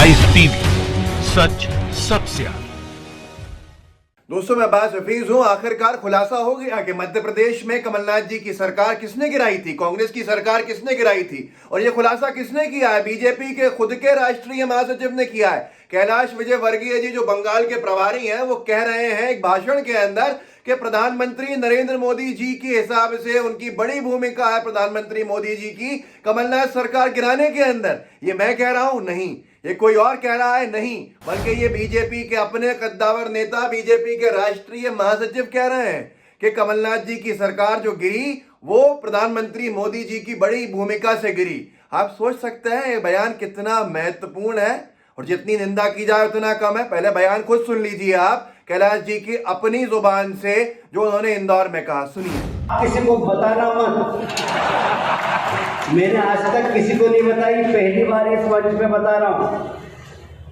Ice TV, सच सबसे आगे। दोस्तों मैं अब्बास हफीज हूं। आखिरकार खुलासा हो गया कि मध्य प्रदेश में कमलनाथ जी की सरकार किसने गिराई थी, कांग्रेस की सरकार किसने गिराई थी। और यह खुलासा किसने किया है? बीजेपी के खुद के राष्ट्रीय महासचिव ने किया है। कैलाश विजयवर्गीय जी जो बंगाल के प्रभारी हैं, वो कह रहे हैं एक भाषण के अंदर कि प्रधानमंत्री नरेंद्र मोदी जी के हिसाब से उनकी बड़ी भूमिका है, प्रधानमंत्री मोदी जी की कमलनाथ सरकार गिराने के अंदर। ये मैं कह रहा हूं? नहीं, ये कोई और कह रहा है? नहीं, बल्कि ये बीजेपी के अपने कद्दावर नेता, बीजेपी के राष्ट्रीय महासचिव कह रहे हैं कि कमलनाथ जी की सरकार जो गिरी वो प्रधानमंत्री मोदी जी की बड़ी भूमिका से गिरी। आप सोच सकते हैं ये बयान कितना महत्वपूर्ण है, और जितनी निंदा की जाए उतना कम है। पहले बयान खुद सुन लीजिए आप, कैलाश जी की अपनी जुबान से, जो उन्होंने इंदौर में कहा। सुनिए। किसी को बताना मत, मैंने आज तक किसी को नहीं बताई, पहली बार इस मंच पे बता रहा हूं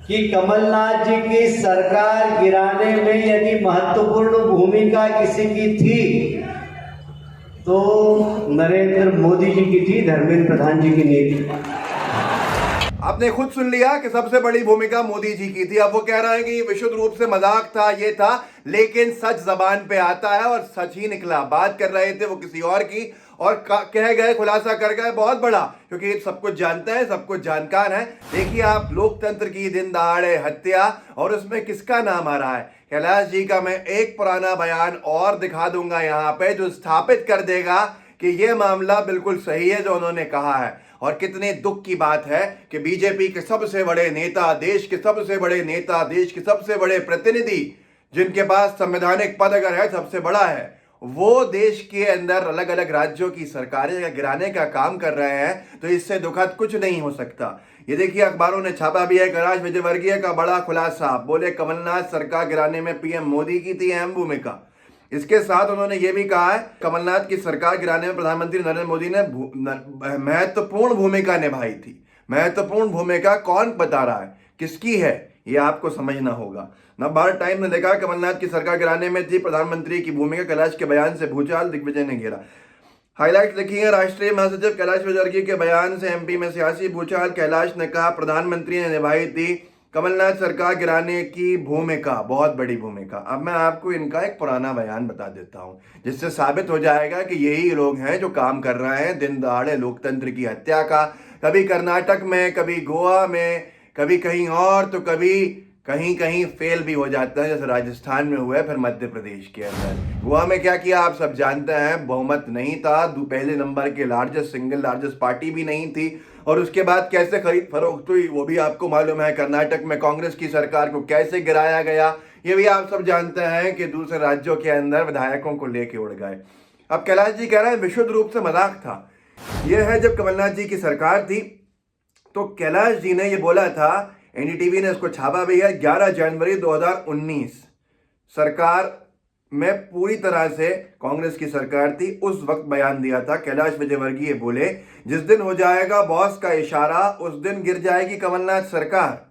कि कमलनाथ जी की सरकार गिराने में यदि महत्वपूर्ण भूमिका किसी की थी तो नरेंद्र मोदी जी की थी, धर्मेंद्र प्रधान जी की नहीं थी। आपने खुद सुन लिया कि सबसे बड़ी भूमिका मोदी जी की थी। अब वो कह रहे हैं कि ये विशुद्ध रूप से मजाक था, ये था, लेकिन सच जबान पे आता है और सच ही निकला। बात कर रहे थे वो किसी और की और कह गए, खुलासा कर गए बहुत बड़ा, क्योंकि ये सब कुछ जानते हैं, सब कुछ जानकार है। देखिए आप, लोकतंत्र की दिन दहाड़े हत्या, और उसमें किसका नाम आ रहा है? कैलाश जी का। मैं एक पुराना बयान और दिखा दूंगा यहाँ पे जो स्थापित कर देगा कि यह मामला बिल्कुल सही है जो उन्होंने कहा है। और कितने दुख की बात है कि बीजेपी के सबसे बड़े नेता, देश के सबसे बड़े नेता, देश के सबसे बड़े प्रतिनिधि, जिनके पास संवैधानिक पद अगर है सबसे बड़ा है, वो देश के अंदर अलग अलग राज्यों की सरकारें गिराने का काम कर रहे हैं। तो इससे दुखद कुछ नहीं हो सकता। ये देखिए अखबारों ने छापा भी है, कैलाश विजयवर्गीय का बड़ा खुलासा। बोले कमलनाथ सरकार गिराने में पीएम मोदी की थी अहम भूमिका। इसके साथ उन्होंने ये भी कहा है कमलनाथ की सरकार गिराने में प्रधानमंत्री नरेंद्र मोदी ने महत्वपूर्ण भूमिका निभाई थी। महत्वपूर्ण भूमिका कौन बता रहा है, किसकी है, ये आपको समझना होगा। नवभारत टाइम ने लिखा कमलनाथ की सरकार गिराने में थी प्रधानमंत्री की भूमिका, कैलाश के बयान से भूचाल, दिग्विजय ने घेरा। हाईलाइट लिखी है, राष्ट्रीय महासचिव कैलाश विजयवर्गीय के बयान से एमपी में सियासी भूचाल। कैलाश ने कहा प्रधानमंत्री ने निभाई थी कमलनाथ सरकार गिराने की भूमिका, बहुत बड़ी भूमिका। अब मैं आपको इनका एक पुराना बयान बता देता हूं, जिससे साबित हो जाएगा कि यही लोग हैं जो काम कर रहे हैं दिन दहाड़े लोकतंत्र की हत्या का। कभी कर्नाटक में, कभी गोवा में, कभी कहीं और, तो कभी कहीं कहीं फेल भी हो जाता है, जैसे राजस्थान में हुआ है, फिर मध्य प्रदेश के अंदर। गोवा में क्या किया आप सब जानते हैं, बहुमत नहीं था, पहले नंबर के लार्जेस्ट, सिंगल लार्जेस्ट पार्टी भी नहीं थी, और उसके बाद कैसे खरीद फरोख्त हुई वो भी आपको मालूम है। कर्नाटक में कांग्रेस की सरकार को कैसे गिराया गया ये भी आप सब जानते हैं कि दूसरे राज्यों के अंदर विधायकों को लेके उड़ गए। अब कैलाश जी कह रहे हैं विशुद्ध रूप से मजाक था। यह है जब कमलनाथ जी की सरकार थी तो कैलाश जी ने यह बोला था, एनडीटीवी ने इसको छापा भी है, 11 जनवरी 2019 सरकार में पूरी तरह से कांग्रेस की सरकार थी, उस वक्त बयान दिया था। कैलाश विजयवर्गीय बोले जिस दिन हो जाएगा बॉस का इशारा उस दिन गिर जाएगी कमलनाथ सरकार।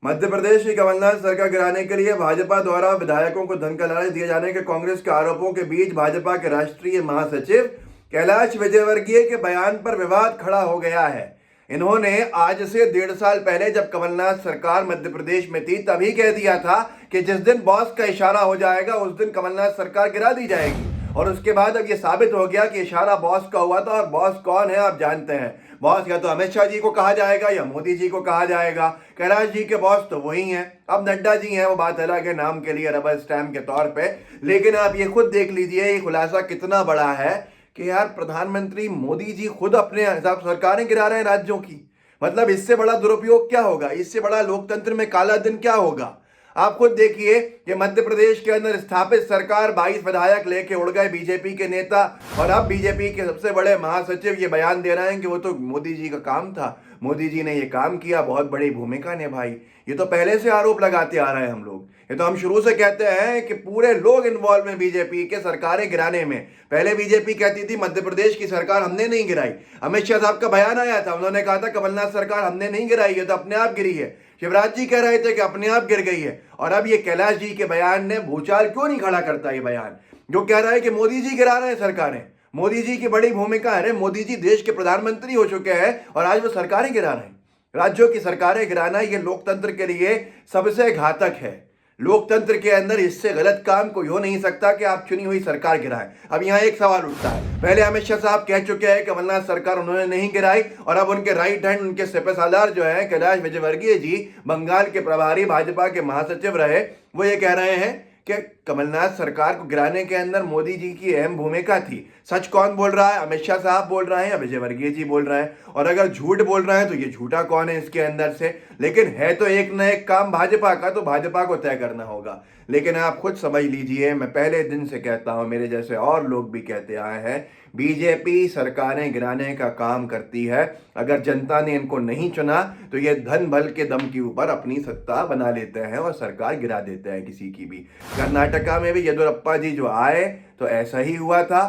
मध्य प्रदेश की कमलनाथ सरकार गिराने के लिए भाजपा द्वारा विधायकों को धन का लालच दिए जाने के कांग्रेस के आरोपों के बीच भाजपा के राष्ट्रीय महासचिव कैलाश विजयवर्गीय के बयान पर विवाद खड़ा हो गया है। इन्होंने आज से 1.5 साल पहले जब कमलनाथ सरकार मध्य प्रदेश में थी तभी कह दिया था कि जिस दिन बॉस का इशारा हो जाएगा उस दिन कमलनाथ सरकार गिरा दी जाएगी। और उसके बाद अब ये साबित हो गया कि इशारा बॉस का हुआ था, और बॉस कौन है आप जानते हैं। बॉस या तो अमित शाह जी को कहा जाएगा या मोदी जी को कहा जाएगा। कैलाश जी के बॉस तो वही हैं। अब नड्डा जी हैं, वो बात अलग है, नाम के लिए रबर स्टैम्प के तौर पे। लेकिन आप ये खुद देख लीजिए ये खुलासा कितना बड़ा है कि यार प्रधानमंत्री मोदी जी खुद अपने हिसाब सरकारें गिरा रहे हैं राज्यों की। मतलब इससे बड़ा दुरुपयोग क्या होगा, इससे बड़ा लोकतंत्र में काला दिन क्या होगा। आप खुद देखिए कि मध्य प्रदेश के अंदर स्थापित सरकार 22 विधायक लेके उड़ गए बीजेपी के नेता, और अब बीजेपी के सबसे बड़े महासचिव ये बयान दे रहे हैं कि वो तो मोदी जी का काम था, मोदी जी ने ये काम किया, बहुत बड़ी भूमिका निभाई। ये तो पहले से आरोप लगाते आ रहे हैं हम लोग। ये तो हम शुरू से कहते हैं कि पूरे लोग इन्वॉल्व हैं बीजेपी के सरकारें गिराने में। पहले बीजेपी कहती थी मध्य प्रदेश की सरकार हमने नहीं गिराई। अमित शाह साहब का बयान आया था, उन्होंने कहा था कमलनाथ सरकार हमने नहीं गिराई है, तो अपने आप गिरी है। शिवराज जी कह रहे थे कि अपने आप गिर गई है। और अब ये कैलाश जी के बयान ने भूचाल क्यों नहीं खड़ा करता, ये बयान जो कह रहा है कि मोदी जी गिरा रहे हैं सरकारें, मोदी जी की बड़ी भूमिका है। मोदी जी देश के प्रधानमंत्री हो चुके हैं और आज वो सरकारें गिरा रहे हैं। राज्यों की सरकारें गिराना ये लोकतंत्र के लिए सबसे घातक है। लोकतंत्र के अंदर इससे गलत काम कोई हो नहीं सकता कि आप चुनी हुई सरकार गिराएं। अब यहाँ एक सवाल उठता है, पहले अमित शाह साहब कह चुके हैं कमलनाथ सरकार उन्होंने नहीं गिराई, और अब उनके राइट हैंड उनके सिपह सालार जो है कैलाश विजयवर्गीय जी, बंगाल के प्रभारी भाजपा के महासचिव रहे, वो ये कह रहे हैं कि कमलनाथ सरकार को गिराने के अंदर मोदी जी की अहम भूमिका थी। सच कौन बोल रहा है? अमित शाह साहब बोल रहे हैं या विजयवर्गीय जी बोल रहे हैं? और अगर झूठ बोल रहे हैं तो ये झूठा कौन है इसके अंदर से? लेकिन है तो एक न एक काम भाजपा का, तो भाजपा को तय करना होगा। लेकिन आप खुद समझ लीजिए, मैं पहले दिन से कहता हूं, मेरे जैसे और लोग भी कहते आए हैं, बीजेपी सरकारें गिराने का काम करती है। अगर जनता ने इनको नहीं चुना तो ये धन बल के दम के ऊपर अपनी सत्ता बना लेते हैं और सरकार गिरा देते हैं किसी की भी। कर्नाटका में भी येदियुरप्पा जी जो आए तो ऐसा ही हुआ था,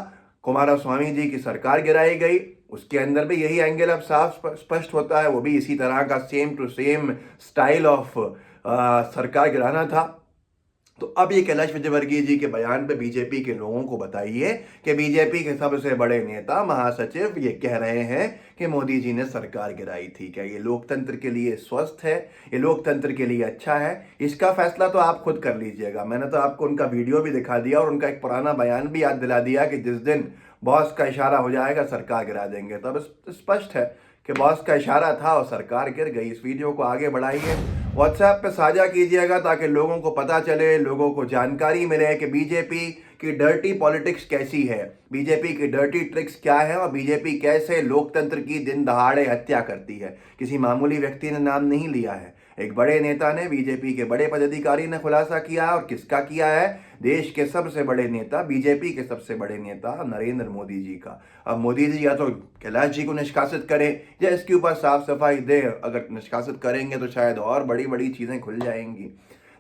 कुमारस्वामी जी की सरकार गिराई गई, उसके अंदर भी यही एंगल अब साफ स्पष्ट होता है, वो भी इसी तरह का same to same style of सरकार गिराना था। तो अब ये कैलाश विजयवर्गीय जी के बयान पे बीजेपी के लोगों को बताइए कि बीजेपी के सबसे बड़े नेता महासचिव ये कह रहे हैं कि मोदी जी ने सरकार गिराई थी। क्या ये लोकतंत्र के लिए स्वस्थ है? ये लोकतंत्र के लिए अच्छा है? इसका फैसला तो आप खुद कर लीजिएगा। मैंने तो आपको उनका वीडियो भी दिखा दिया और उनका एक पुराना बयान भी याद दिला दिया कि जिस दिन बॉस का इशारा हो जाएगा सरकार गिरा देंगे। तो अब स्पष्ट है कि बॉस का इशारा था और सरकार गिर गई। इस वीडियो को आगे बढ़ाइए, व्हाट्सएप पे साझा कीजिएगा ताकि लोगों को पता चले, लोगों को जानकारी मिले कि बीजेपी की डर्टी पॉलिटिक्स कैसी है, बीजेपी की डर्टी ट्रिक्स क्या है और बीजेपी कैसे लोकतंत्र की दिन दहाड़े हत्या करती है। किसी मामूली व्यक्ति ने नाम नहीं लिया है, एक बड़े नेता ने, बीजेपी के बड़े पदाधिकारी ने खुलासा किया है। और किसका किया है? देश के सबसे बड़े नेता, बीजेपी के सबसे बड़े नेता नरेंद्र मोदी जी का। अब मोदी जी या तो कैलाश जी को निष्कासित करें या इसके ऊपर साफ सफाई दे। अगर निष्कासित करेंगे तो शायद और बड़ी बड़ी चीजें खुल जाएंगी।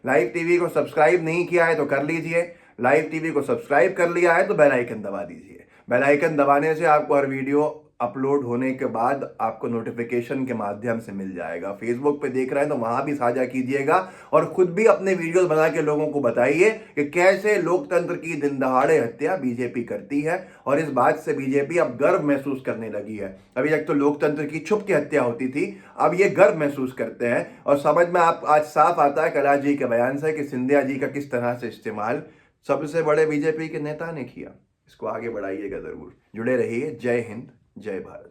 लाइव टीवी को सब्सक्राइब नहीं किया है तो कर लीजिए, लाइव टीवी को सब्सक्राइब कर लिया है तो बेल आइकन दबा दीजिए। बेल आइकन दबाने से आपको हर वीडियो अपलोड होने के बाद आपको नोटिफिकेशन के माध्यम से मिल जाएगा। फेसबुक पे देख रहे हैं तो वहां भी साझा कीजिएगा और खुद भी अपने वीडियोस बना के लोगों को बताइए कि कैसे लोकतंत्र की दिन दहाड़े हत्या बीजेपी करती है। और इस बात से बीजेपी अब गर्व महसूस करने लगी है। अभी तक तो लोकतंत्र की छुप के हत्या होती थी, अब ये गर्व महसूस करते हैं। और समझ में आप आज साफ आता है कैलाश जी के बयान से कि सिंधिया जी का किस तरह से इस्तेमाल सबसे बड़े बीजेपी के नेता ने किया। इसको आगे बढ़ाइएगा जरूर। जुड़े रहिए। जय हिंद, जय भारत।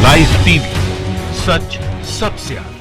लाइव टीवी, सच सबसे आगे।